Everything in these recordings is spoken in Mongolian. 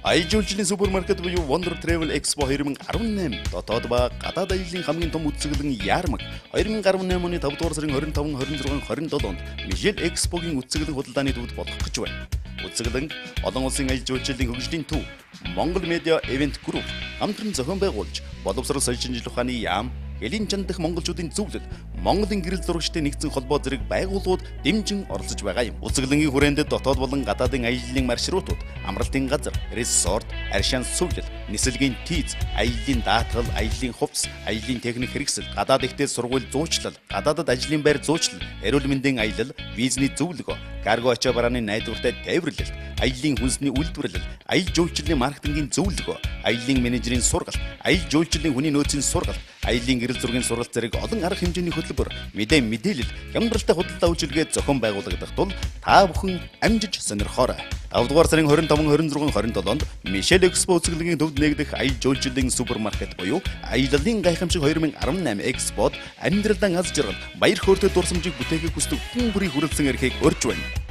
AMJILTIIN супермаркет буюу Wonder Travel Expo 2018 дотоод ба гадаад аяллаа хамгийн том үзэсгэлэн яармаг 2018 оны 5 дугаар сарын 25, 26, 27 онд Мишель Экспогийн үзэсгэлэн худалдааны төвд болох гэж байна. Үзэсгэлэн олон улсын аялал жуулчлалын хөгжлийн төв Монгол Медиа Event Group хамтран зохион байгуулж боловсрол соёл шинжилгээ ухааны яам Элийн чанд дэх монголчуудын зөвлөл Монголын гэрэл зурагчдын нэгдсэн холбоо зэрэг байгууллагууд дэмжин оролцож байгаа юм. Үзэсгэлэнгийн хүрээнд дотоод болон гадаадын аяллаа маршрутууд, амралтын газар, resort, аршаан сувлал, нисэлгийн тийз, аяллаа даатгал, аяллаа хувцс, аяллаа техник хэрэгсэл, гадаад ихтэй сургууль зуучлал, гадаадад ажлын байр зуучлал, эрүүл мэндийн аялал, визний зөвлөгөө, карго ачаа барааны найдвартай тээвэрлэлт, аяллаа хүнсний үйлдвэрлэл, аялал жуулчлалын маркетингийн зөвлөгөө, аяллаа менежерийн сургалт, аялал жуулчлалын хүний нөөцийн сургалт, аяллаа гэрэл зургийн сургалт зэрэг олон арга хэмжээний хөтөлбөр, мэдээлэл, хямдралтай худалдаа үйлчилгээ зохион байгуулагдах тул та бүхэн амжиж сонирхоорой. 5 дугаар сарын 25, 26, 27-нд Мишель Экспо үзэсгэлэнгийн төвд нэгдэх аялал жуулчлалын супермаркет буюу Аяллын гайхамшиг 2018 Экспод амьдралдаа аз жаргал, баяр хөөртэй дурсамжийг бүтээхийг хүсдэг хүн бүрийн хүрэлцэн эрхийг өрж байна.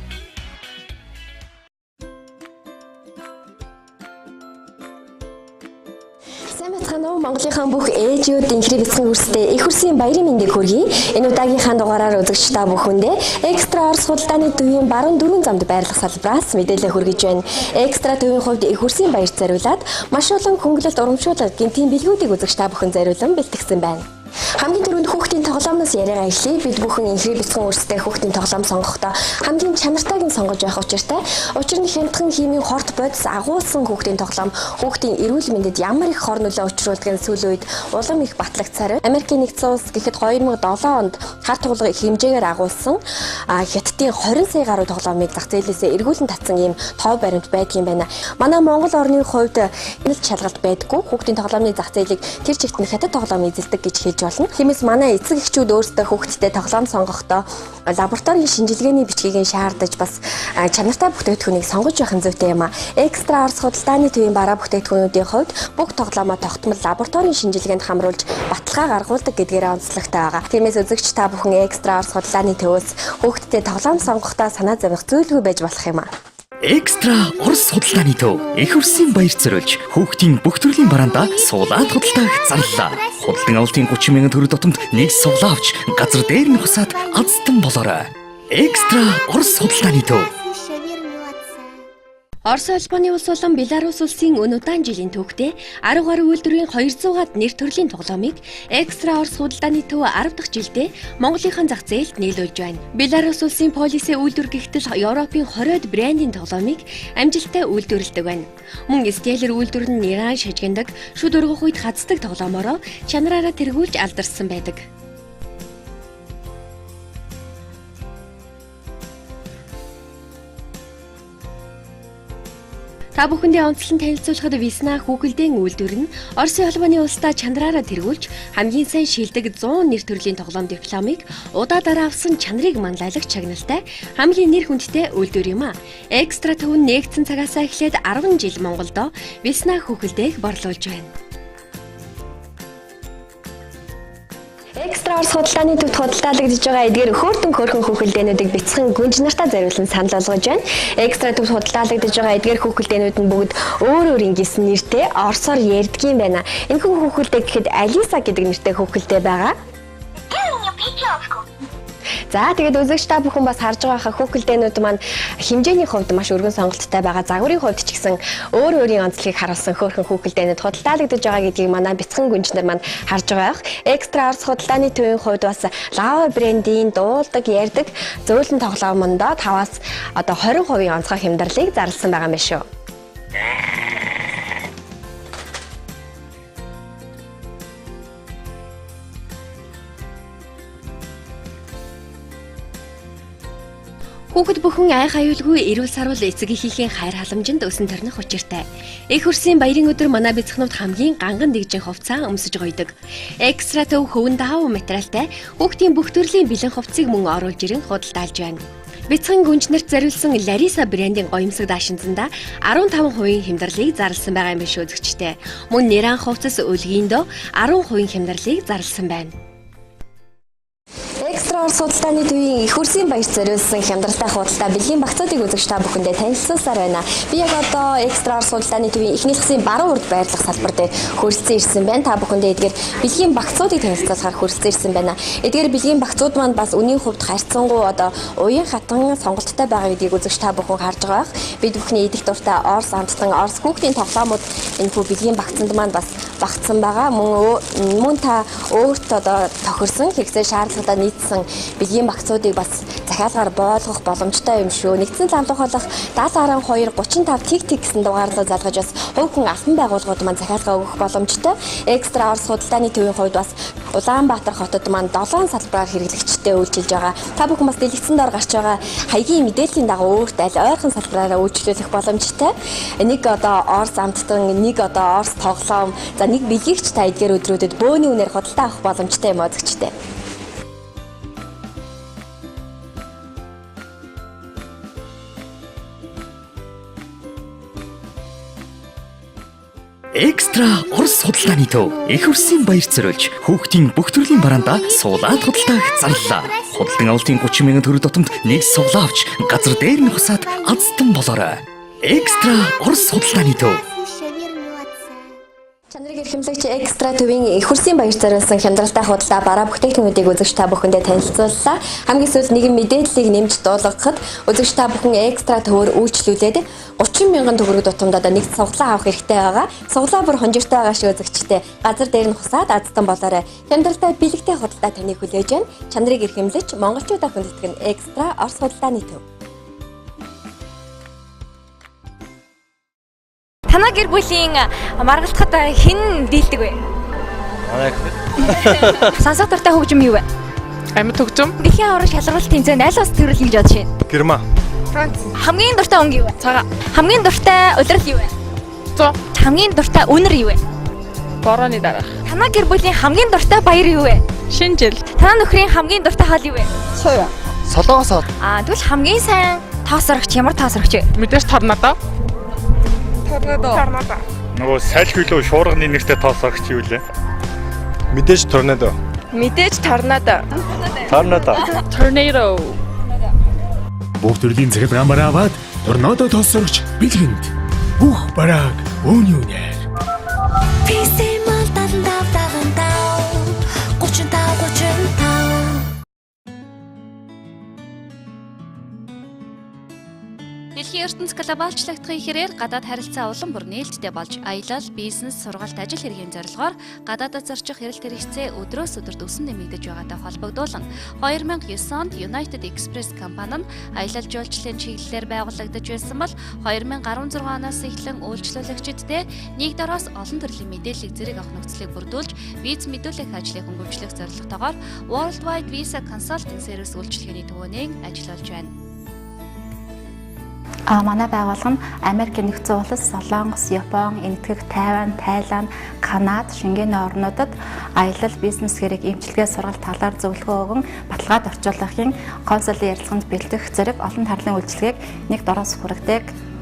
Монголынхаа бүх ээжүүдийн хэрэг эзэн хүрстэй их хүрсийн баярын мэндийг хүргэе. Энэ удаагийнхаа дугаараар үзэгч та бүхэндээ экстра орос худалдааны төвийн баруун дөрвөн замд байрлах салбараас мэдээлэл хүргэж байна. Экстра төвийн хувьд их хүрсийн баяр зориулаад маш олон хөнгөлөлт урамшуулалт гэмтийн бэлгүүдийг үзэгч та бүхэн зориулан бэлтгэсэн байна. Хамгийн түрүүнд хүүхдийн тоглоомноос яриагаа эхлэе. Бид бүхэн инхри бэлтгэн өөрсдөө хүүхдийн тоглоом сонгохдоо хамгийн чанартайг нь сонгож байх учиртай. Учир нь хямдхан химийн хорт бодис агуулсан хүүхдийн тоглоом хүүхдийн эрүүл мэндэд ямар их хор нөлөө учруулдаг нь сүүлийн үед улам их батлагдсаар байна. Америкийн нэгдсэн улс гэхэд 2007 онд хар тугалга их хэмжээгээр агуулсан хятадын 20 сая гаруй тоглоомыг зах зээлээсээ эргүүлэн татсан ийм тоо баримт байдаг юм байна. Манай Монгол орны хувьд энэ шалгалт байдаггүй. Хүүхдийн тоглоомны зах зээлийг тэр чигт нь хятад тоглоом эзэлдэг гэж хэлж болно. Тиймээс манай эцэг эхчүүд өөрсдөө хүүхдтэй тоглоом сонгохдоо лабораторийн шинжилгээний бичгийг шаардаж бас чанартай бүтээгдэхүүнийг сонгож байх нь зүйтэй юм а. Экстра орос худалдааны төвийн бараа бүтээгдэхүүнүүдийн хувьд бүх тоглоомоо тогтмол лабораторийн шинжилгээнд хамруулж баталгаа гаргуулдаг гэдгээрээ онцлогтой байгаа. Тиймээс үзэгч та бүхэн экстра орос худалдааны төвөөс хүүхдтэй тоглоом сонгохдоо санаа зовох зүйлгүй байж болох юм а. Экстра орос худалдааны төв их хүрсийн баяр зориулж хүүхдийн бүх төрлийн бараандаа суулаад худалдааг зарлаа. Худалдан авалтын 30 мянган төгрөг дотомд нэг суулаа авч газар дээр нь хусаад азтан болоорой. Экстра орос худалдааны төв. Орос улбаны улс болон Беларусь улсын өн удаан жилийн түүхтэй 10 гаруй үйлдвэрийн 200-аад нэр төрлийн тоглоомыг экстра орос худалдааны төв 10 дахь жилдээ Монголынхаа зах зээлд нийлүүлж байна. Беларусь улсын полиси үйлдвэр гэгтэл Европын 20-од брендийн тоглоомыг амжилттай үйлдвэрлэдэг байна. Мөн Стеллер үйлдвэр нь Иран шажигнадаг, шүд өргөх үед хацдаг тоглоомороо чанараараа тэргүүлж алдарсан байдаг. Та бүхэндээ онцлон танилцуулахад Весна хүүхэлдэйн үйлдвэр нь Оросын холбооны улсдаа чанараараа тэргүүлж хамгийн сайн шилдэг 100 нэр төрлийн тоглоом дипломыг удаа дараа авсан чанарыг манлайлагч чагналтай хамгийн нэр хүндтэй үйлдвэр юм а. Экстра төв нь нэгдсэн цагаасаа эхлээд 10 жил Монголдо Весна хүүхэлдэйг борлуулж байна. Экстра орос худалдааны төвд худалдаалагдж байгаа эдгээр хөөрхөн хүүхэлдэйнүүдийг бяцхан гүнж нартаа зориулсан санал болгож байна. Экстра төвд худалдаалагдж байгаа эдгээр хүүхэлдэйнүүд нь бүгд өөр өөр ингэсэн нэртэй орсоор ярьдгийн байна. Энэхүү хүүхэлдэй гэхэд Алиса гэдэг нэртэй хүүхэлдэй байгаа. За тэгээд үзэгч та бүхэн бас харж байгаа хүүхэлдэйнүүд маань хэмжээний хувьд маш өргөн сонголттой байгаа. Загварын хувьд ч гэсэн өөр өөрийн онцлогийг харуулсан хөөрхөн хүүхэлдэйнүүд худалдаалагдж байгаа гэдгийг манай бяцхан гүнжнэр маань харж байгаа. Экстра орос худалдааны төвийн хувьд бас Лава брендийн дуулдаг, ярьдаг зөөлөн тоглоомондоо 5-аас одоо 20% онцгой хямдралыг зарласан байгаа юм шүү. Хүүхэд бүхэн айх аюулгүй эрүүл сарвал эцэг эхийнхээ хайр халамжинд өсөн төрнөх учиртай. Их хүрсийн баярын өдөр манай бяцхнууд хамгийн ганган дэгжин хувцас өмсөж гойдог. Экстра төв хөвөн даав материалтай хүүхдийн бүх төрлийн бэлэн хувцсыг мөн оруулж ирэн худалдаалж байна. Бяцхан гүнжнэрт зориулсан Лариса брендийн гоёмсог даашинзанда 15% хямдралыг зарласан байгаа юм биш үзэгчтэй. Мөн Нэран хувцас өлгийндөө 10% хямдралыг зарласан байна. Экстра судалдааны төвийн их хөрсийн баяр зориулсан хямдалтай худалдаа бэлгийн багцуудыг үзэгч та бүхэндээ танилцуулсаар байна. Би яг одоо Экстра судалдааны төвийн эхний хэсгийн баруун урд байрлах салбар дээр хөрөлцөн ирсэн байна. Та бүхэндээ эдгээр бэлгийн багцуудыг танилцуулахаар хөрөлцөн ирсэн байна. Эдгээр бэлгийн багцууд маань бас үнийн хувьд харьцангуй одоо уян хатан сонголттой байгаа гэдгийг үзэгч та бүхэн харж байгаа. Бид бүхний идэх дуртай Орос амттан Орос хүүхдийн тоглоомууд энэ хүү бэлгийн багцанд маань бас багцсан байгаа. Мөн та өөрт одоо тохирсон хэрэгцээ шаардлагатай нийцсэн бэлгийн багцуудыг бас захиалгаар боолгох боломжтой юм шүү. Нэгдсэн лавлах болох 7012 35 тэг гэсэн дугаарлаа залгаж бас хувь хүн албан байгууллагууд маань захиалгаа өгөх боломжтой. Экстра Орос худалдааны төвийн хувьд бас Улаанбаатар хотод маань 7 салбараар хэрэглэгчтэй үйлчилж байгаа. Та бүхэн бас дэлгэцэн дор гарч байгаа хаягийн мэдээллийн дагуу өөрт аль ойрхон салбараараа үйлчлүүлэх боломжтой. Нэг одоо Орос амттан, нэг одоо Орос тоглоом, за нэг бэлгийгч та эдгээр өдрүүдэд бөөний үнээр худалдаа авах боломжтой юм үзэгчтэй. Экстра Орос худалдааны төв их хөрсийн баяр зориулж хүүхдийн бүх төрлийн бараандаа суулаад худалдааг зарлаа. Худалдан авалтын 30,000 төгрөг дотомд нэг суулаа авч газар дээр нь хусаад азтан болоорой. Экстра Орос худалдааны төв. Чанарыг эрхэмлэгч Экстра төвийн их хөрсийн баяр зориулсан хямдралтай худалдаа бараа бүтээгдэхүүнүүдийг үзэгч та бүхэндээ танилцууллаа. Хамгийн сүүлд нэгэн мэдээллийг нэмж дуулгахад үзэгч та бүхэн Экстра төвөөр үйлчлүүлээд 30,000 төгрөг тутамд одоо нэг суглаа авах хэрэгтэй байгаа. Суглаа бүр хонжиртой байгаа шүү үзэгчтэй. Газар дээр нь хусаад азтан болоорой. Хямдралтай бэлэгтэй худалдаа таныг хүлээж байна. Чанарыг эрхэмлэж монголчуудаа хүндэтгэн Экстра Орос худалдааны төв. Танай гэр бүлийн маргалтахад хэн дийлдэг вэ? Сонсох дуртай хөгжим юу вэ? Амьд хөгжим. Дэлхийн аварга шалралт тэмцээнд аль бас төрөл гэж бодож байна? Герман. Франц. Хамгийн дуртай өнг юу вэ? Цагаан. Хамгийн дуртай улирал юу вэ? Зоо. Хамгийн дуртай үнэр юу вэ? Борооны дараах. Танай гэр бүлийн хамгийн дуртай баяр юу вэ? Шинэ жил. Танай нөхрийн хамгийн дуртай хоол юу вэ? Соёо. Солонгосоор. Тэгвэл хамгийн сайн тоосрогч ямар тоосрогч вэ? Мэдээж торнадо. Торнадо. Нөгөө сайлхилөө шуурганы нэртэй тоосогч юу лээ? Мэдээж торнадо. Мэдээж торнадо. Торнадо. Tornado. Бүх төрлийн захиргаан бараа аваад торнадо тоосорч бэлгэнд. Бүх барааг өөний үнээр. Дэлхийн ертөнц глобалчлагдахын хэрээр гадаад харилцаа улам бүр нээлттэй болж аялал, бизнес, сургалт, ажил хэргийн зорилгоор гадаадд зорчих эрэлт хэрэгцээ өдрөөс өдөрт өсөн нэмэгдэж байгаатай холбогдуулан 2009 онд United Express компани нь аялал жуулчлалын чиглэлээр байгуулагдаж байсан бол 2016 оноос эхлэн үйлчлүүлэгчидтэй нэг дороос олон төрлийн мэдээллийг зэрэг авах нөхцөлийг бүрдүүлж виз мэдүүлэх ажлыг хөнгөвчлөх зорилготойгоор Worldwide Visa Consulting Service үйлчилгээний төвөөнийг ажиллуулж байна. Манай байгууллага нь Америк нэгдсэн улс, Солонгос, Япон, Энэтхэг, Тайван, Тайланд, Канада, Шингэний орнуудад аялал, бизнес хэрэг, эмчилгээ, сургалт талаар зөвлөгөө өгөн баталгаад орчуулгын консулын ярилцлаганд бэлдэх зэрэг олон тарлын үйлчилгээг нэг дороос хүргэдэг.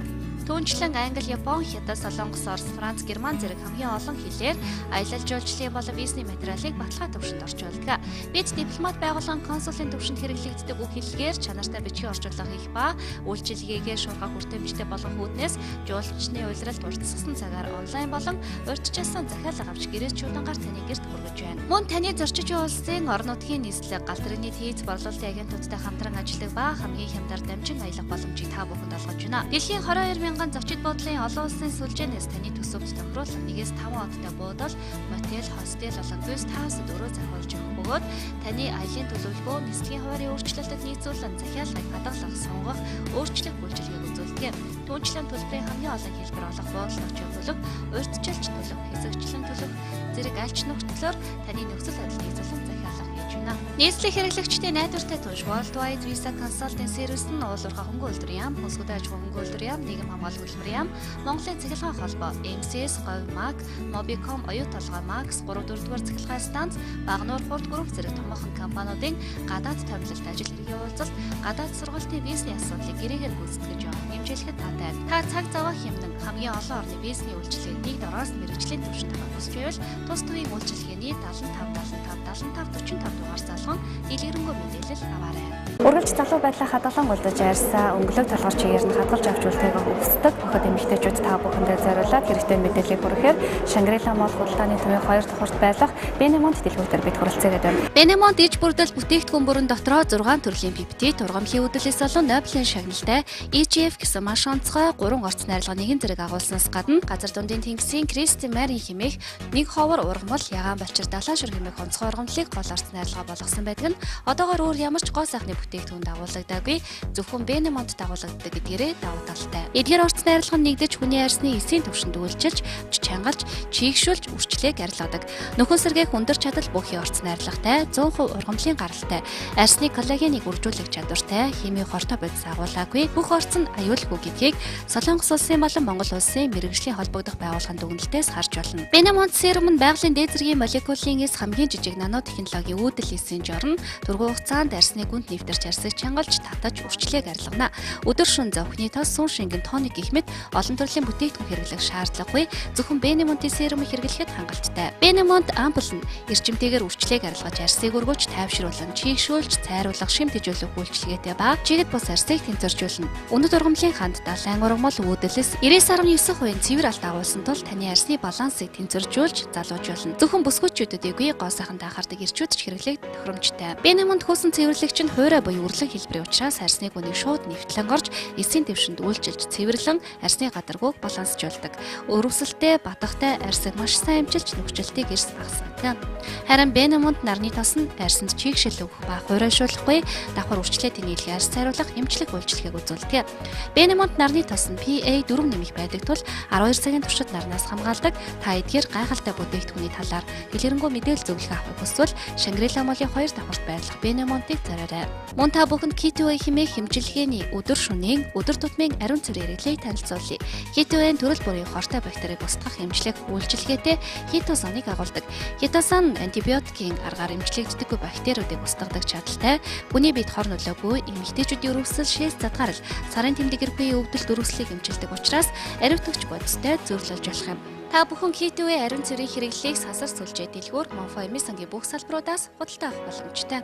Түүнчлэн Англи, Япон, Хятад, Солонгос, Орос, Франц, Герман зэрэг хамгийн олон хэлээр аялал жуулчлалын болон визний материалыг баталгаа төвшөнд орчуулдаг. Бид дипломат байгууллагын консулын төвшөнд хэрэглэгддэг үг хэллэгээр чанартай бичгийн орчуулга хийх ба үйлчилгээгээ шуургах хүртээмжтэй болгох үүднээс жуулчны улиралд уртасгасан цагаар онлайн болон урьдчилсан захиалга авч гэрээс чуудангаар таны гэрт хүргэж байна. Мөн таны зорчиж буй улсын орон нутгийн нийслэг, галт тэрэгний тийз борлуулалтын агентуудтай хамтран ажилладаг ба хамгийн хямдар дамжин аялах боломжийг та бүхэнд олгож байна. Дэлхийн 22,000 зочид буудлын олон улсын сүлжээнээс таны төсөвт тохируулах 1-5 онцтой буудал, мотел, хостел болон гест хаусд өрөө захиулж өгөх бөгөөд таны аялын төлөвлөгөө, нислэгийн хуваарийн өөрчлөлтөд нийцүүлэн захиалгыг хадгалах, сонгох, өөрчлөх үйлчилгээг үзүүлдэг. Түүнчлэн төлбөрийн хамгийн олон хэлбэр болох буудлын очиг төлөв, урьдчилж төлөв, хэсэгчлэн төлөв зэрэг альч нөхцлөөр таны нөхцөл байдлыг нийцүүлэн захиалах хийж байна. Нийслэлийн хэрэглэгчдийн найдвартай түнш Worldwide Visa Consulting Service нь уулуурхай хөнгө үйлдвэр яам, бүсгүд аж ахуйн хөнгө үйлдвэр яам, нийгэм хамгаалалт хөтөлбөр яам, Монголын цахилгаан холбоо, MCS, Говь Маг, Mobicom, оюу толгой Max, 3-4-р цахилгаан станц, Багнуур Форд Групп зэрэг томоохон компаниудын гадаад томилолт ажил хэргийн уулзалт, гадаад сургалтын визний асуудлыг гэрээгээр гүйцэтгэж явах хэмжээлэхэд таатай. Та цаг зав хэмнэн хамгийн олон орны визний үйлчилгээг нэг дороос мэргэжлийн түвшинд авах хүсч байвал тус төвийн үйлчилгээний 75 45 45 45 45 дугаар дугаар залган дэлгэрэнгүй мэдээлэл аваарай. Үргэлж залуу байдлаа хадгалан голдож ярьсан өнгөлөг толгор чигээр нь хадгалж авч үлдээх өвсдөг боход эмэгтэйчүүд та бүхэндээ зориулаад хэрэгтэй мэдээллийг хүргэхээр Шангрила Молл худалдааны төвийн 2 дахь урт байх Бенемонт дэлгүүрээр бид хүрэлцээгээд байна. Бенемонт иж бүрдэл бүтээгдэхүүн бүрэн дотроо 6 төрлийн пептид, ургамлын үдэлээс болон Нобелийн шагналтай EGF гэсэн маш онцгой 3 орц найрлагын нэгэн зэрэг агуулснаас гадна газар дундын тэнгисийн Кристи Марин хэмээх нэг ховор ургамал ягаан балчир далаашир хэмээх онцгой ургамлыг гол орц найрлага болгосон байдаг нь одоогоор өөр ямар ч гоо сайхны бүтээгдэхүүн дагуулагдаагүй зөвхөн Бенемонт дагуулгаддаг гэдгээрээ давуу талтай. Эдгээр орц найрлага нь нэгдэж хүний арьсны эсийн төвшөнд үйлчилж, чангалж, чийгшүүлж, үрчлээг арилгадаг. Нөхөн сэргээх өндөр чадал бүхий орц найрлагатай, 100% ургамлын гаралтай, арьсны коллагеныг үржүүлэх чадвартай, химийн хортой бодис агуулгаагүй бүх орц нь аюулгүй гэдгийг Солонгос улсын болон Монгол улсын мэргэжлийн холбогдох байгууллагын дүгнэлтээс харж болно. Бенемонт серум нь байгалийн дээд зэргийн молекулын эс хамгийн жижиг нано технологийн үүдэл эсийн жорн тургуу хугацаанд арьсны гүнт нэвтэрч арьсыг чангалж татаж үрчлээг арилгана. Өдөр шөн зовхны тос сүн шингэн тоник гэх мэт олон төрлийн бүтээгдэхүүн хэрэглэх шаардлагагүй зөвхөн Бенемонтын серумыг хэрэглэхэд хангалттай. Бенемонт ампул нь эрчимтэйгээр үрчлээг арилгаж арьсыг өргөж тайвшруулан чийгшүүлж цайруулах шим тэжүүлэх үйлчилгээтэй ба чигэд бус арьсыг тэнцвэржүүлнэ. Өнөд ургамлын ханд далайн ургамал үүдэлээс 99.9% цэвэр алт агуулсан тул таны арьсны балансыг тэнцвэржүүлж залуужуулна. Зөвхөн бүсгүйчүүдэдгүй гоо сайхан даахардаг ирчүүд ч хэрэглэх тохиромжтой. Бенемонт хөөсөн цэвэрлэгч нь хуурай буюу үрлэг хэлбэрийн учраас арьсны гүнийг шууд нэвтлэн орж эсийн дэвшинд үйлчилж цэвэрлэн арьсны гадаргууг балансжуулдаг. Өрөвсөлтэй, батгахтай арьсыг маш сайн амжилж нөхцөлтийг эрс багасгадаг. Харин Бенемонт нарны тос нь арьсанд чийгшил өгөх ба хуурайшуулахгүй давхар үрчлээтэй нийлэх арьс цайруулах эмчлэг үйлчлэгийг үзүүлдэг. Бенемонт нарны тос нь PA 4 нэмэх байдаг тул 12 цагийн туршид нарнаас хамгаалдаг. Та эдгээр гайхалтай бүтээгдэхүүний талаар дэлгэрэнгүй мэдээлэл зөвлөх авахыг хүсвэл Шангрила Моллын 2 дахь урт байх Бенемонтыг зориорой. Мөн та бүхэнд K2A хэмээх хэмжилгээний өдөр шөнийн өдөр тутмын ариун цэвэр хэрэглээг танилцуулъя. K2A-ийн төрөл бүрийн хортой бактерийг устгах эмчлэг үйлчилгээтэй хитозаныг агуулдаг. Хитозан антибиотикийн аргаар эмчлэгддэггүй бактериудыг устгадаг чадaltaй. Хүний биед хор нөлөөгүй эмэгтэйчүүдийн өрөвсөл, шээс задгарал, сарын тэмдэгэргүй өвдөлт өрөвслийг эмчилдэг учраас ариутгч бодистой зөвлөлж болох юм. Та бүхэн K2A ариун цэврийн хэрэглээг сансар сүлжээ дэлгүүр Монфо эмисангийн бүх салбаруудаас худалдаа авах боломжтой.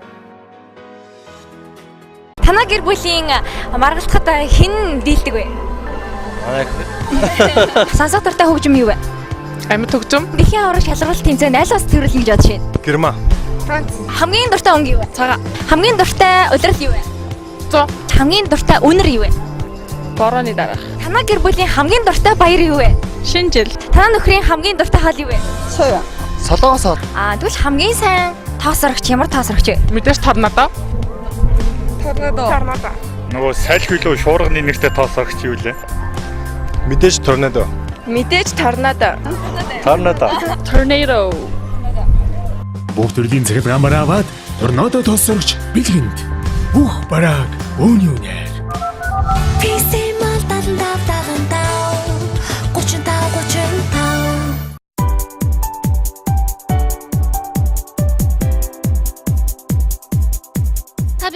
Танай гэр бүлийн маргалтахад хэн дийлдэг вэ? Сонсох дуртай хөгжим юу вэ? Амьд хөгжим. Дэлхийн аврах шалралт тэмцээнд аль бас төвөрлөн гэж бодож байна? Герман. Франц. Хамгийн дуртай өнгө юу вэ? Цагаан. Хамгийн дуртай улирал юу вэ? Зоо. Хамгийн дуртай үнэр юу вэ? Борооны дараах. Танай гэр бүлийн хамгийн дуртай баяр юу вэ? Шинэ жил. Танай нөхрийн хамгийн дуртай хоол юу вэ? Соёо. Солонгосоор. Тэгвэл хамгийн сайн тоосрогч ямар тоосрогч вэ? Мэдээж торнадо. Торнадо. Нөгөө сайлхи лөө шуурганы нэртэй тоосогч юу лээ? Мэдээж торнадо. Мэдээж торнадо. Торнадо. Tornado. Бүх төрлийн цахилгаан аваад торнадо тосорч бэлгэнд. Бүх барааг өөний үнээр.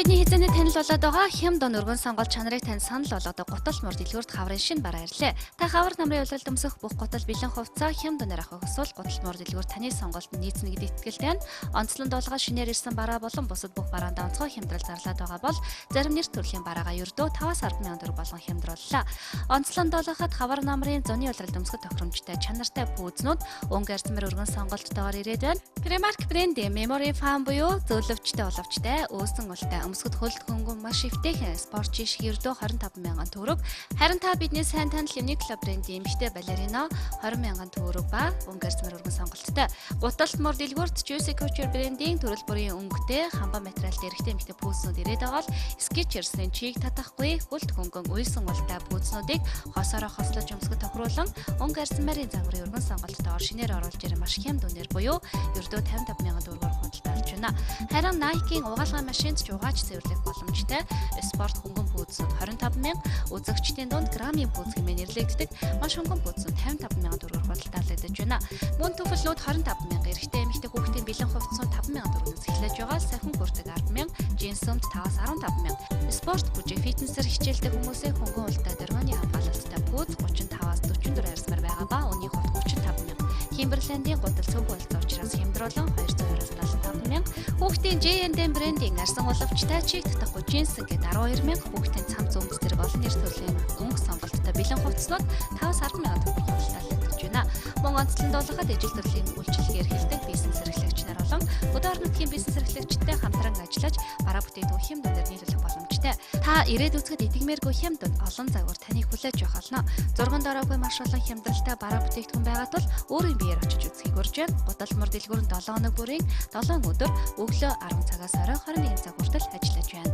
Бидний хэзээний танил болоод байгаа хямд өргөн сонголт чанарыг танд санал болгодог гутал мөр дэлгүүрт хаврын шин бараа ирлээ. Та хавар намрын улиралд өмсөх бүх гутал бэлэн хувцас хямд өнөр авах хүсвэл гутал мөр дэлгүүр таны сонголтод нийцнэ гэдэг итгэлтэй байна. Онцлон дуулгаа шинээр ирсэн бараа болон бусад бүх бараанд онцгой хямдрал зарлаад байгаа бол зарим нэр төрлийн бараагаа ердөө 5-10,000 төгрөг болгон хямдрууллаа. Онцлон дуулгахад хавар намрын зуны улиралд өмсөх тохиромжтой чанартай пүүзнүүд өнгө арцмэр өргөн сонголттойгоор ирээд байна. Primark брендийн Memory Foam буюу зөөлөвчтэй боловчтой өөсөн ултай өмсгөд хөлт хөнгөн маш эвтэйхэн спорт жишг ердөө 25,000 төгрөг. Харин та бидний сайн танил Uniqlo брендийн эмэгтэй балерино 20,000 төгрөг ба өнгө арцмэр өргөн сонголттой. Гуталт мөр дэлгүүрт Juicy Couture брендийн төрөл бүрийн өнгөтэй хамбан материалтай эрэгтэй эмэгтэй пүүснүүд ирээд байгаа бол Skechers-ийн чийг татахгүй хөлт хөнгөн уйсан ултай пүүснүүдийг хосороо хослож өмсгөд тохируулан өнгө арцмарын загварын өргөн сонголттойгоор шинээр оруулж ирэх маш хямд үнээр буюу ердөө 55,000 төгрөгөөр худалдаа авч байна. Харин Nike-ийн угаалгын машинд ч угааж цэвэрлэх боломжтой спорт хөнгөн пүүзнүүд 25,000, үзэгчдийн дунд граммын пүүз хэмээн нэрлэгддэг маш хөнгөн пүүзнүүд 55,000 төгрөгөөр худалдаалагдаж байна. Мөн төфөлнүүд 25,000, эрэгтэй эмэгтэй хүүхдийн бэлэн хувцсууд 5,000 төгрөгөөс эхлэж байгаа. Сахин бүртэг 10,000, джинсөмд 5-15,000. Спорт бүжиг фитнесээр хичээлдэг хүмүүсийн хөнгөн ултай дөрмөний хамгаалалттай пүүз 35-аас 44 арьсмар байгаа ба өнийн хувьд 35,000. Химберлендийн гутал цөөхөн улцаа учраас хямдруулан 220-аас 15,000, хүүхдийн J&M брендийн арсан уловчтай чиг татахгүй джинс ингээд 12,000, хүүхдийн цам зүүмс зэрэг олон нэр төрлийн өнгө сонголттой бэлэн хувцснууд 5-10,000 төгрөг хуралдаалагдаж байна. Мөн онцлон дуулахад ижил төрлийн үйлчлэгээр эхэлдэг бизнес эрхлэгч нар болон өдөр нутгийн бизнес эрхлэгчтэй хамтран ажиллаж бараа бүтээгдэхүүн хямдуудаар нийлүүлэх боломжтой. Та ирээд үзэхэд идэгмээргүй хямдууд олон загвар таныг хүлээж авах болно. Зурган дороогүй маш олон хямдралтай бараа бүтээгдэхүүн байгаа тул өөрийн биеэр очиж үзхийг урьж байна. Гудалмөр дэлгүүр нь 7 хоног бүрийн 7 өдөр өглөө 10 цагаас орой 21 цаг хүртэл ажиллаж байна.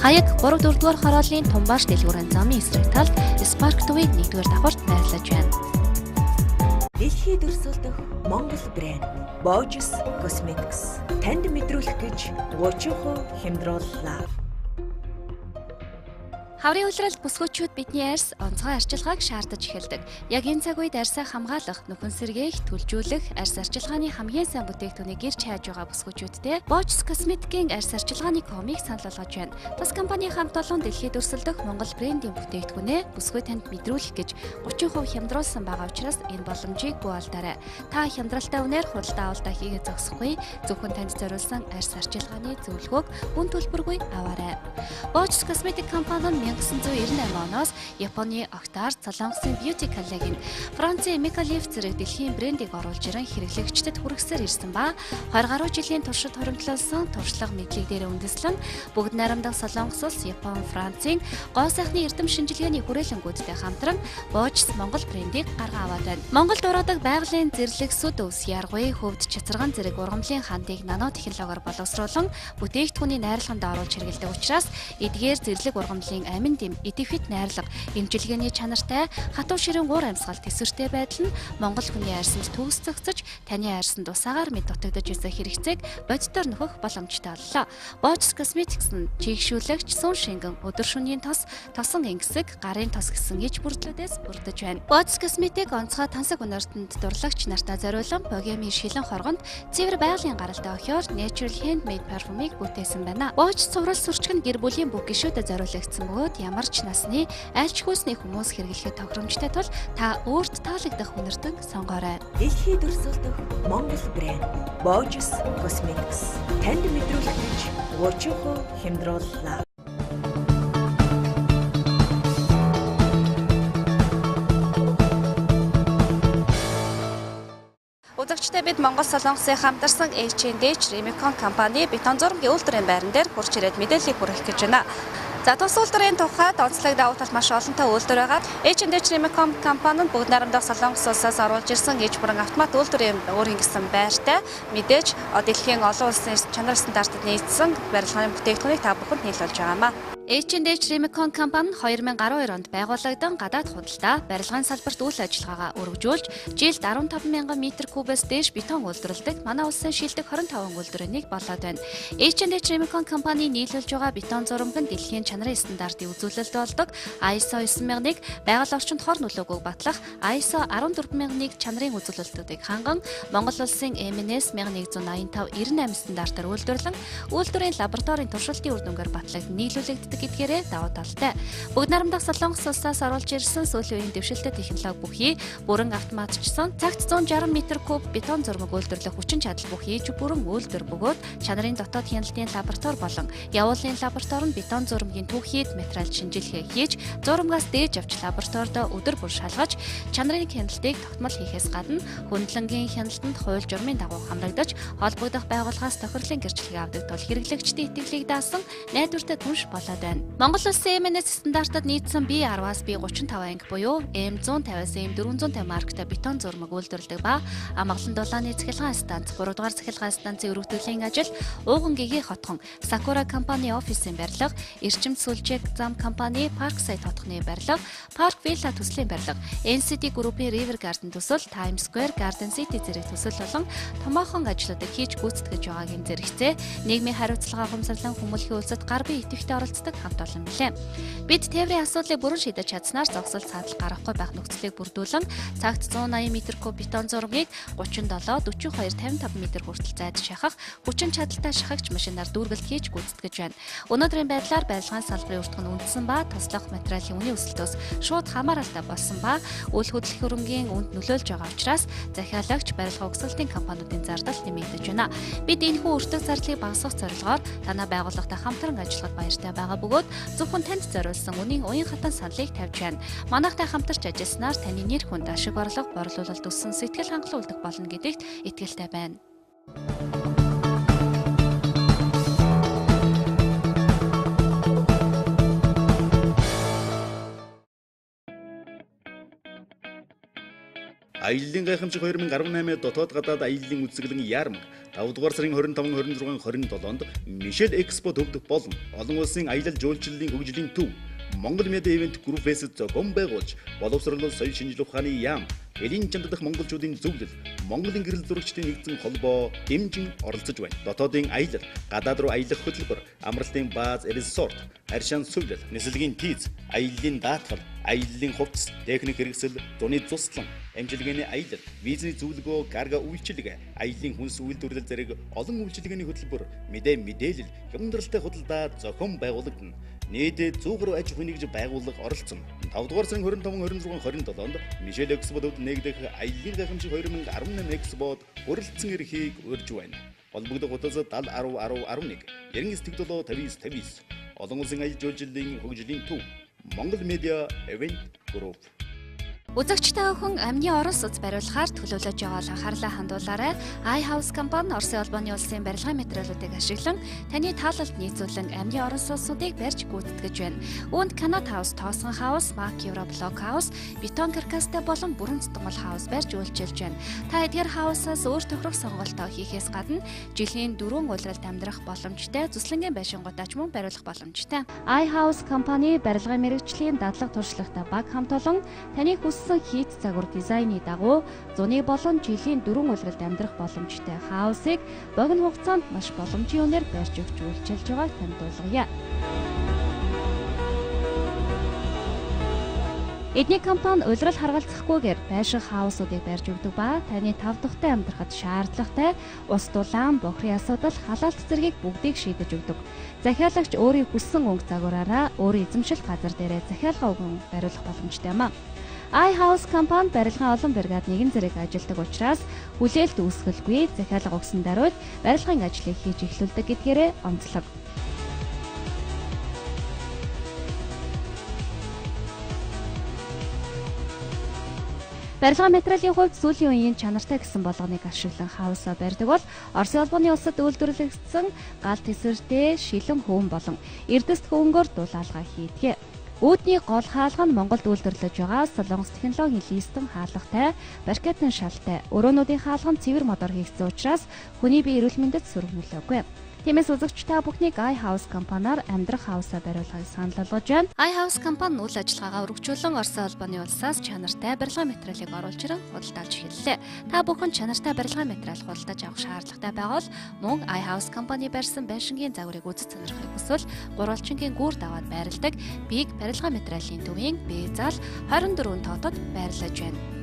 Хаяг 3-4 дугаар хорооллын Тумбааш дэлгүүрийн замын эсрэг талд Spark Tweed 1-р давхарт байрлаж байна. Дэлхийд өрсөлдөх Монгол брэнд Bogus Cosmetics танд мэдрүүлэх гэж 30% хямдрууллаа. Хаврын улиралд бүсгүүчүүд бидний арьс онцгой арчилгааг шаардаж эхэлдэг. Яг энэ цаг үед арьсаа хамгаалах, нүхэн сэргээх, түлжүүлэх, арьс арчилгааны хамгийн сайн бүтээгдэхүүнийг гэрч хайж байгаа бүсгүүчүүдтэй Bogus Cosmetics-ийн арьс арчилгааны комыг санал болгож байна. Тус компани хамт олон дэлхийд өрсөлдөх Монгол брендийн бүтээгдэхүүнээ бүсгүй танд мэдрүүлэх гэж 30% хямдруулсан байгаа учраас энэ боломжийг бүү алдаарай. Та хямдралтай үнээр худалдаа авалтаа хийгээд зогсохгүй, зөвхөн танд зориулсан арьс арчилгааны зөвлөгөөг үн төлбөргүй аваарай. Bogus Cosmetics компани 1998 оноос Японы Octar, Солонгосын Beauty Collection, Францын Micalif зэрэг дэлхийн брендийг оруулж ирэн хэрэглэгчдэд хүргэсээр ирсэн ба 20 гаруй жилийн туршид хуримтлуулсан туршлага мэдлэг дээр үндэслэн бүгд найрамдах Солонгос улс, Япон, Францын гоо сайхны эрдэм шинжилгээний хүрээлэнгүүдтэй хамтран Bogus Монгол брендийг гаргаа аваад байна. Монголд ураадаг байгалийн зэрлэг сүд өвс, яргуй, хөвд, чацарган зэрэг ургамлын хандыг нано технологиор боловсруулан бүтээгдэхүүний найрлаганд оруулж хэрэглэдэг учраас эдгээр зэрлэг ургамлын амин дэм, идэвхит найрлага, эмчилгээний чанартай, хатуу ширэн уур амьсгал төсвөртэй байдал нь Монгол хүний арьсанд төгс зохицож, таны арьсанд усаагаар мэд дутагдаж байсан хэрэгцээг бодитоор нөхөх боломжтой боллоо. Bogus Cosmetics нь чийгшүүлэгч, сүн шингэн, өдөр шөнийн тос, тосон ингэсэг, гарын тос гэсэн иж бүрдлүүдээс бүрдэж байна. Bogus Cosmetics онцгой тансаг өнөртөнд дурлагч нартаа зориулан богемийн шилэн хоргонд цэвэр байгалийн гаралтай охиор Natural Handmade парфюмыг бүтээсэн байна. Bogus цуврал сүрчгэн гэр бүлийн бүх гишүүдэд зориулагдсан бөгөөд ямар ч насны айлч хүйсний хүмүүс хэрэглэхэд тохиромжтой тул та өөрт таалагдах үнэртэн сонгоорой. Дэлхийд өрсөлдөх Монгол брэнд Bogus Cosmetics танд мэдрүүлэх гэж 30% хямдрууллаа. Үзэгчдээ бид Монгол Солонгосын хамтарсан AMJILTIIN Remicon компани бетон зургийн үйлдвэрийн байран дээр хурж ирээд мэдээллийг хүргэх гэж байна. За тус үйлдвэрийн тухайд онцлог давуу тал маш олонтой үйлдвэр байгаа. AMJILTIIN Remicon компани нь бүгд найрамдах Солонгос улсаас оруулж ирсэн иж бүрэн автомат үйлдвэрийн өөрийн гэсэн байртай мэдээж дэлхийн олон улсын чанар стандартад нийцсэн барилгын бүтээгдэхүүнийг та бүхэнд нийлүүлж байгаамаа. AMJILTIIN Remicon компани 2012 онд байгуулагдсан гадаад худалдаа барилгын салбарт үйл ажиллагаагаа өргөжүүлж жилд 15,000 м3-ээс дээш бетон үйлдвэрлэдэг манай улсын шилдэг 25 үйлдвэрийн нэг болоод байна. AMJILTIIN Remicon компани нийлүүлж байгаа бетон зураг нь дэлхийн чанарын стандартын үзүүлэлт болдог ISO 9001, байгаль орчинд хор нөлөөгөөг батлах ISO 14001 чанарын үзүүлэлтүүдийг ханган Монгол улсын MNS 1185-98 стандартаар үйлдвэрлэн үйлдвэрийн лабораторийн туршилтын үр дүнгээр батлагдсан нийлүүлэгддэг гэдгээрээ давуу талтай. Бүгд найрамдах Солонгос улсаас оруулж ирсэн сүүлийн үеийн дэвшилтэй технологи бүхий бүрэн автоматжсан цагт 160 м3 бетон зурмаг үйлдвэрлэх хүчин чадал бүхий бүрэн үйлдвэр бөгөөд чанарын дотоод хяналтын лаборатори болон явуулын лаборатори нь бетон зурмагийн түүхийд материал шинжилгээ хийж зурмагаас дээж авч лабораторид өдөр бүр шалгаж чанарын хяналтыг тогтмол хийхээс гадна хөндлөнгийн хяналтанд хууль журмын дагуу хамрагдаж холбогдох байгууллагаас тохирлын гэрчлэгээ авдаг тул хэрэглэгчдийн итгэлийг даасан найдвартай түнш болоод байна. Монгол улсын MNS стандартад нийцсэн B10-аас B35 анги буюу M150-аас M450 марктай бетон зурмаг үйлдвэрлэдэг ба амгалан дулааны цахилгаан станц, 3 дугаар цахилгаан станцын өргөдлийн ажил, ууган гэгийн хотхон Sakura компани офисын барилга, эрчимт сүлжээг зам компани Parkside хотхны барилга, Park Villa төслийн барилга, NCT Group-ийн River Garden төсөл, Times Square, Garden City зэрэг төсөл болон томоохон ажлуудыг хийж гүйцэтгэж байгаагийн зэрэгцээ нийгмийн хариуцлага ухамсарлан хүмүүлхийн улсад гар бие идэвхтэй оролцдог хамт олон билээ. Бид тээврийн асуудлыг бүрэн шийдэж чадсанаар зогсол цаадал гарахгүй байх нөхцөлийг бүрдүүлэн цагт 180 м3 бетон зургийг 37, 42, 55 м хүртэл зайд шахах хүчин чадалтай шахагч машинаар дүүргэлт хийж гүйцэтгэж байна. Өнөөдрийн байдлаар барилгын салбарын өртгөн үндсэн ба туслах материалын үнийн өсөлтөөс шууд хамааралтай болсон ба үйл хөдлөх хөрөнгийн үнд нөлөөлж байгаа учраас захиалагч барилга угсралтын компаниудын зардал нэмэгдэж байна. Бид энэхүү өртөг зардлыг багасгах зорилгоор танай байгууллагатай хамтран ажиллахад баяртай байгаа бөгөөд зөвхөн танд зориулсан үнийн уян хатан саналыг тавьж байна. Манайхтай хамтарч ажилласнаар таны нэр хүнд ашиг орлого борлуулалт өссөн сэтгэл хангалуун үлдэх болно гэдэгт итгэлтэй байна. Аяллын гайхамшиг 2018 дотоод гадаад аяллын үзэсгэлэн яармаг 5 дугаар сарын 25, 26, 27-нд Мишель Экспо төвд болон олон улсын аялал жуулчлалын хөгжлийн төв Монгол Медиа Ивент Группээс зохион байгуулж боловсрол соёл шинжилгээ ухааны яам Элийн чанд дахь монголчуудын зөвлөл Монголын гэрэл зурагчдын нэгдсэн холбоо дэмжин оролцож байна. Дотоодын аялал, гадаад руу аялах хөтөлбөр, амралтын бааз, resort, харьшаан сувлал, нислэгийн тийз, аяллын даатгал, аяллын хувцас, техник хэрэгсэл, зуны цуслан, амжилгээний аялал, визний зөвлөгөө, карго үйлчилгээ, аяллын хүнс үйлдвэрлэл зэрэг олон үйлчилгээний хөтөлбөр, мэдээлэл, хямдралтай худалдаа зохион байгуулагдана. Нийт 100 гаруй аж ахуйн нэгж байгууллага оролцсон. 5 дугаар сарын 25, 26, 27-нд Мишель Экспод нэгдэх аяллын гайхамшиг 2018 Экспод хүрэлцэн эрхийг урьж байна. Холбогдох утас 70 10 10 11 99 59 59 олон улсын аялал жуулчлалын хөгжлийн төв Монгол Медиа Ивент Групп. Үзэгчтэй өхөн амны орон сууц бариулахаар төлөвлөж байгаа анхаарлаа хандуулаарай. iHouse компани Оросын улбаны улсын барилгын материалуудыг ашиглан таны таалалд нийцүүлэн амны орон сууцнуудыг барьж гүйцэтгэж байна. Үүнд Канад хаус, Тоосгон хаус, Мак Европлок хаус, бетон каркастай болон бүрэн цэцгэл хаус барьж үйлчилж байна. Та эдгээр хаусаас өөр тохирох сонголтоо хийхээс гадна жилийн 4 улиралд амьдрах боломжтой, зүслэнгийн байшингуудаач мөн бариулах боломжтой. iHouse компани барилгын мэрэгжлийн дадлаг туршлагатай баг хамт олон таны хүссэн хийц загвар дизайны дагуу зуны болон жилийн 4 улиралд амьдрах боломжтой хаусыг богино хугацаанд маш боломжийн үнээр барьж өгч үйлчилж байгааг танилцуулъя. Эдний компани улирал харгалзахгүйгээр байшин хаусуудыг барьж өгдөг ба таны 5 дахьтай амьдрахад шаардлагатай ус дулаан, бохрын асуудал, халаалт зэргийг бүгдийг шийдэж өгдөг. Захиалагч өөрийн хүссэн өнгө загвараараа өөрийн эзэмшил газар дээрээ захиалга өгөн бариулах боломжтой юм а. iHouse компани барилгын олон бригад нэгэн зэрэг ажилладаг учраас хүлээлт үүсгэлгүй захиалга өгсөн даруйд барилгын ажлыг хийж эхлүүлдэг гэдгээрээ онцлог. Барилгын материалын хувьд сүүлийн үеийн чанартай гэсэн болгоныг ашиглан хаусаа барьдаг бол Оросын улбаны улсад үйлдвэрлэгдсэн гал тэсвэртэй шилэн хөвөн болон эрдэст хөвөнгөөр дулаалгаа хийдэг. Үүдний гол хаалга нь Монголд үйлдвэрлэж байгаа Солонгос технологийн листэн хаалгатай, баркетын шалтай, өрөөнүүдийн хаалга нь цэвэр модоор хийгдсэн учраас хүний бие эрүүл мэндэд сөрөг нөлөөгүй. Тиймээс үзэгч та бүхнийг iHouse компаниар амьдрах хаусаа бариулахыг санал болгож байна. iHouse компани үйл ажиллагаагаа өргөжүүлэн Оросын улбаны улсаас чанартай барилгын материалыг оруулж ирэн худалдаалж эхэллээ. Та бүхэн чанартай барилгын материал худалдаж авах шаардлагатай байвал мөн iHouse компани барьсан байшингийн загварыг үзэж сонирхохыг хүсвэл гурвалжингийн гүүр даваад байрладаг Big барилгын материалын төвийн B зал 24 тоотод байрлаж байна.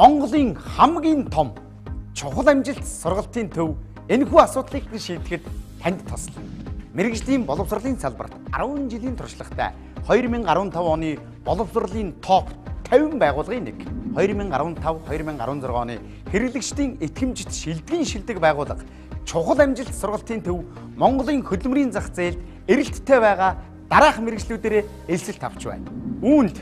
Монголын хамгийн том чухал амжилт сургалтын төв энэхүү асуудлыг шийдэхэд танд туслана. Мэргэжлийн боловсролын салбарт 10 жилийн туршлагатай 2015 оны боловсролын топ 50 байгууллагын нэг. 2015-2016 оны хэрэглэгчдийн итгэмжит шилдэг шилдэг байгууллага чухал амжилт сургалтын төв Монголын хөдөлмөрийн зах зээлд эрэлттэй байгаа дараах мэргэжлүүдээр элсэлт авч байна. Үүнд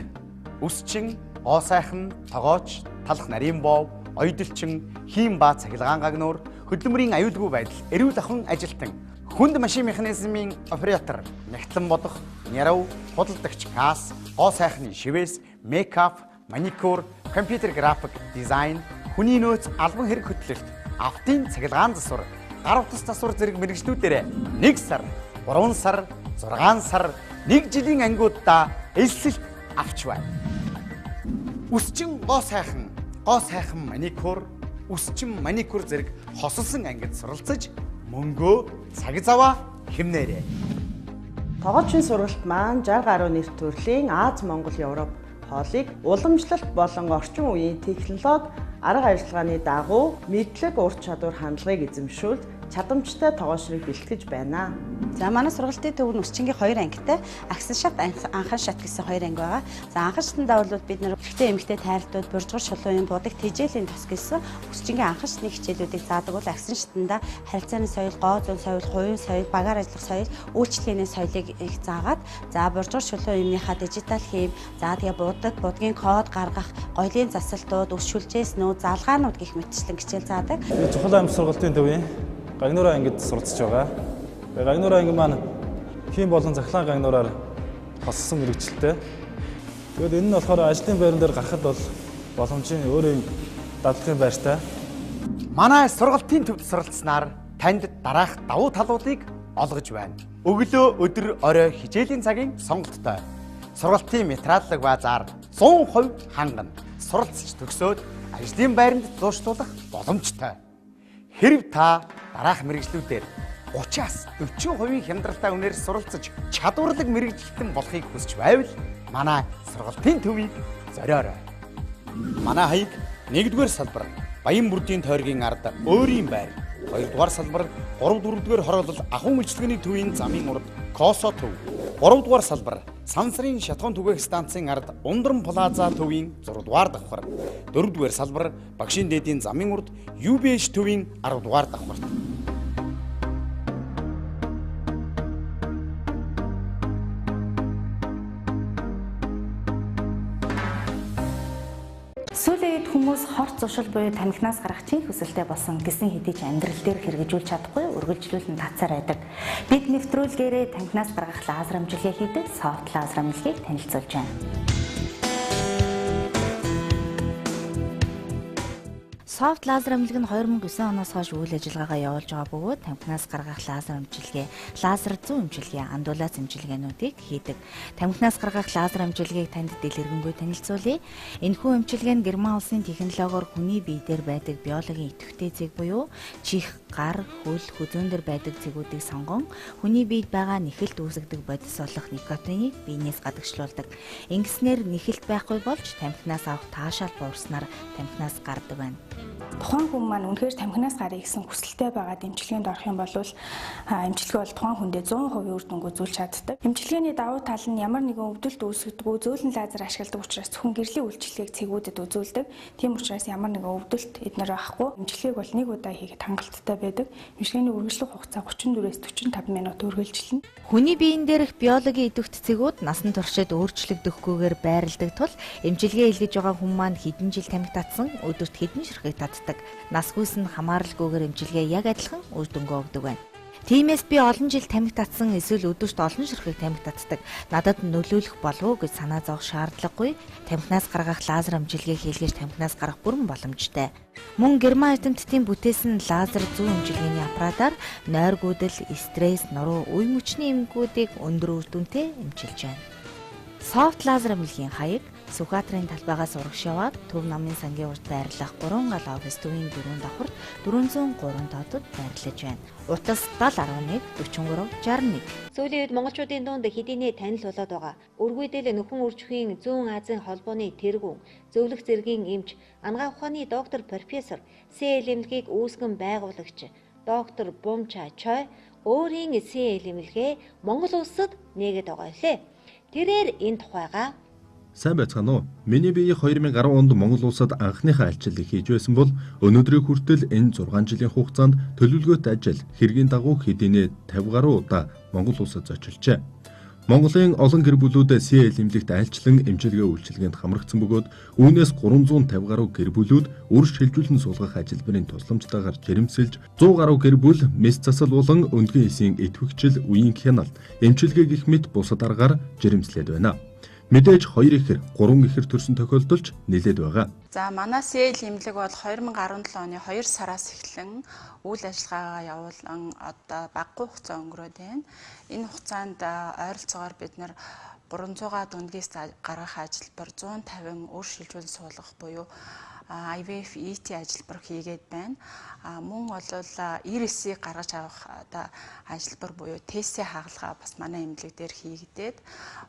өсчин, гоо сайхан, тогооч, талах нарийн бов, ойдолчин, хийм ба цахилгаан гагнуур, хөдөлмөрийн аюулгүй байдал, эрүүл ахуйн ажилтан, хүнд машин механизмын оператор, нягтлан бодох, нярав, худалдагч, газ, гоо сайхны шивээс, мейкап, маникюр, компьютер график, дизайн, хүний нөөц, албан хэрэг хөтлөлт, автын цахилгаан засвар, гар утас засвар зэрэг мэргэжлүүдээр 1 сар, 3 сар, 6 сар, 1 жилийн ангиудаа элсэлт авч байна. Үсчин гоо сайхан маникюр, үсчин маникюр зэрэг хосолсон ангид суралцаж мөнгөө цаг заваа хэмнээрэй. Тогоочийн сургалт маань 60 гаруй нэр төрлийн Аз, Монгол, Европ хоолыг уламжлалт болон орчин үеийн технологи, арга ажиллагааны дагуу мэдлэг, ур чадвар, хандлагыг эзэмшүүлж чадамжтай тогоочныг бэлтгэж байна. За манай сургалтын төв нь Үсчингийн 2 ангитай, Агсан шат, Анхан шат гэсэн 2 анги байгаа. За Анхан шатандаа бол бид нэр эрэгтэй эмэгтэй тайралтууд, буржгар шулуун, будаг, тэжээлийн тус гэсэн Үсчингийн анхан шатны хичээлүүдийг заадаг бол Агсан шатандаа харилцааны соёл, гоо зүүн соёл, хувийн соёл, багаар ажиллах соёл, үйлчлэлийн соёлыг их заагаад, за буржгар шулуун юмныхаа дижитал хийм, за тэгээ будаг, будгийн код гаргах, гоёлын засалтууд, өс шүлжээснүүд, залгаанууд гэх мэтчлэн хичээл заадаг. Чухал амт сургалтын төвийн Гагнуураа ангид суралцж байгаа. Гагнуураа анги маань хийм болон захлаан гагнуураар хоссон мэрэгчлээ. Тэгвэл энэ нь болохоор ажлын байран дээр гарахад бол боломжийн өөрийн дадлагын байртай. Манай сургалтын төвд суралцсанаар танд дараах давуу талуудыг олгож байна. Өглөө, өдөр, орой хичээлийн цагийн сонголттой. Сургалтын материаллыг базаар 100% хангана. Суралцж төгсөөд ажлын байранд зуушлуулах боломжтой. Хэрв та дараах мэргэжлүүдээр 30-аас 40% хямдралтай үнээр суралцаж чадварлаг мэргэжилтэн болохыг хүсч байвал манай сургалтын төвийг зориорой. Манай хаяг 1-р салбар Баян бүрдийн тойргийн ард өөрийн байр, 2-р салбар 3-4-р хороолол ахуй үйлчилгээний төвийн замын урд Косо төв, 3-р салбар Сансрын шатхуун түгээх станцын ард Ундран плаза төвийн 6-р давхар, 4-р салбар Багшийн дээдийн замын урд UBH төвийн 10-р давхарт. Сүүлийн үед хүмүүс хорт зуршил буюу тамхинаас гарах чин хүсэлтэй болсон гисэн хэдий ч амьдрал дээр хэрэгжүүлж чадахгүй үргэлжлүүлэн татсаар байдаг. Бид нэвтрүүлгээрээ тамхинаас гаргах лазер амжилгээ хийдэг софт лазер амжилгийг танилцуулж байна. Софт лазер амжилг нь 2009 оноос хойш үйл ажиллагаагаа явуулж байгаа бөгөөд тамхинаас гаргах лазер амжилгээ, лазер зүүн амжилгээ, андуулаас амжилгээнүүдийг хийдэг. Тамхинаас гаргах лазер амжилгийг танд дэлгэрэнгүй танилцуулъя. Энэхүү амжилгээ нь Герман улсын технологиор хүний бие дээр байдаг биологийн идэвхтэй зэг буюу чих, гар, хөл, хүзүүн дээр байдаг зэгүүдийг сонгон хүний биед байгаа нэхэлт үүсгдэг бодис болох никотиныг биенээс гадагшлуулдаг. Ингэснээр нэхэлт байхгүй болж тамхинаас авах таашаал буурснаар тамхинаас гардаг байна. Тухайн хүн маань үнэхээр тамхинаас гарах гэсэн хүсэлтэй байгаа эмчилгээнд орох юм бол эмчилгээ бол тухайн хүндээ 100% үр дүнг үзүүлж чаддаг. Эмчилгээний давуу тал нь ямар нэгэн өвдөлт үүсгэдэггүй зөөлөн лазер ашигладаг учраас зөвхөн гэрлийн үйлчилгээг цэгүүдэд үзүүлдэг. Тийм учраас ямар нэгэн өвдөлт эднэр авахгүй. Эмчилгээг бол нэг удаа хийхэд хангалттай байдаг. Эмчилгээний үргэлжлэх хугацаа 34-ээс 45 минут үргэлжилнэ. Хүний биеийн дээрх биологийн идэвхт цэгүүд насан туршид өөрчлөгдөхгүйгээр байрладаг тул эмчилгээ хийлгэж байгаа хүн маань хэдэн жил тамхи татсан, өдөрт хэдэн ширхэг татдаг. Нас хүйс нь хамааралгүйгээр эмчилгээ яг адилхан үр дүнгээ өгдөг байна. Тиймээс би олон жил тамхи татсан эсвэл өдөрт олон ширхэг тамхи татдаг. Надад нөлөөлөх болов уу гэж санаа зовох шаардлагагүй. Тамхинаас гаргах лазер амжилгээ хийлгэж тамхинаас гарах бүрэн боломжтой. Мөн Герман эрдэмтдийн бүтээсэн лазер зүүн амжилгээний аппаратаар нойргүйдэл, стресс, нуруу, үе мөчний эмгэгүүдийг өндөр үр дүнтэй эмчилж байна. Софт лазер амжилгийн хаяг Сүхбаатарын талбайгаас урагш яваад Төв намын сангийн урд байрлах 3 гал офис төвийн 4 давхарт 403 тоотод байрлаж байна. Утас 7011 43 61. Сүүлийн үед монголчуудын дунд хэдийнэ танил болоод байгаа. Өргүйдэл нөхөн үржихийн зүүн Азийн холбооны тэргүүн, зөвлөх зэргийн эмч, ангаа ухааны доктор профессор, СЭЛ эмнэлгийг үүсгэн байгуулагч доктор Бумча Чой өөрийн СЭЛ эмнэлгээ Монгол улсад нээгээд байгаа лээ. Тэрээр энэ тухайга сайн байцгаана уу? Миний бие 2010 онд Монгол улсад анхныхаа альчилыг хийж байсан бол өнөөдрийн хүртэл энэ 6 жилийн хугацаанд төлөвлөгөөт ажил хэргийн дагуу хэдийнэ 50 гаруй удаа Монгол улсад зочилжээ. Монголын олон гэр бүлүүд СЭЛ эмнэлэгт айлчлан эмчилгээ үйлчилгээнд хамрагдсан бөгөөд үүнээс 350 гаруй гэр бүлүүд үр шилжүүлэн суулгах ажилбарын тусламжтайгаар жирэмсэлж 100 гаруй гэр бүл мэс засал болон өндгөн эсийн идэвхжил, үеийн хяналт, эмчилгээ гэх мэт бусад аргаар жирэмслээд байна. Мэдээж 2 ихэр 3 ихэр төрсөн тохиолдолч нэлээд байгаа. За манай сэл эмнэлэг бол 2017 оны 2 сараас эхлэн үйл ажиллагаагаа явуулан одоо багагүй хугацаа өнгөрөөд байна. Энэ хугацаанд ойролцоогоор бид нэр 300 дундгээс гаргах ажилбар 150 үр шилжүүлэн суулгах буюу IVF ET ажилбар хийгээд байна. Мөн бол ирээсийг гаргаж авах одоо ажилбар буюу тестээ хагалгаа бас манай эмнэлэг дээр хийгдээд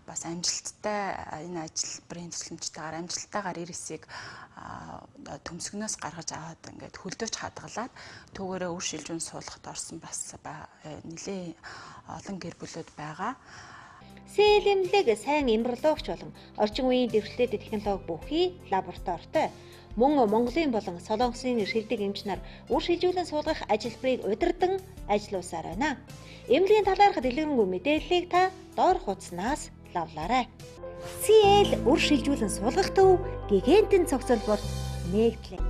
бас амжилттай энэ ажилбарын төсөлмжтэйгээр амжилттайгаар ирээсийг төмсгнөөс гаргаж аваад ингээд хөлдөөж хадгалаад түүгээрээ үр шилжүүн суулгахад орсон бас нэлээд олон гэр бүлүүд байгаа. Сэл эмнэлэг сайн эмбриологч болон орчин үеийн дэвшлээд технологи бүхий лабораторитой. Мөн Монголын болон Солонгосын шилдэг эмч нар үр шилжүүлэн суулгах ажилбарыг удирдан ажиллаусаар байна. Эмнэлгийн талаарх дэлгэрэнгүй мэдээллийг та доор хуудаснаас лавлаарай. Сэл үр шилжүүлэн суулгах төв гигантын цогцол бол нэгдлээ.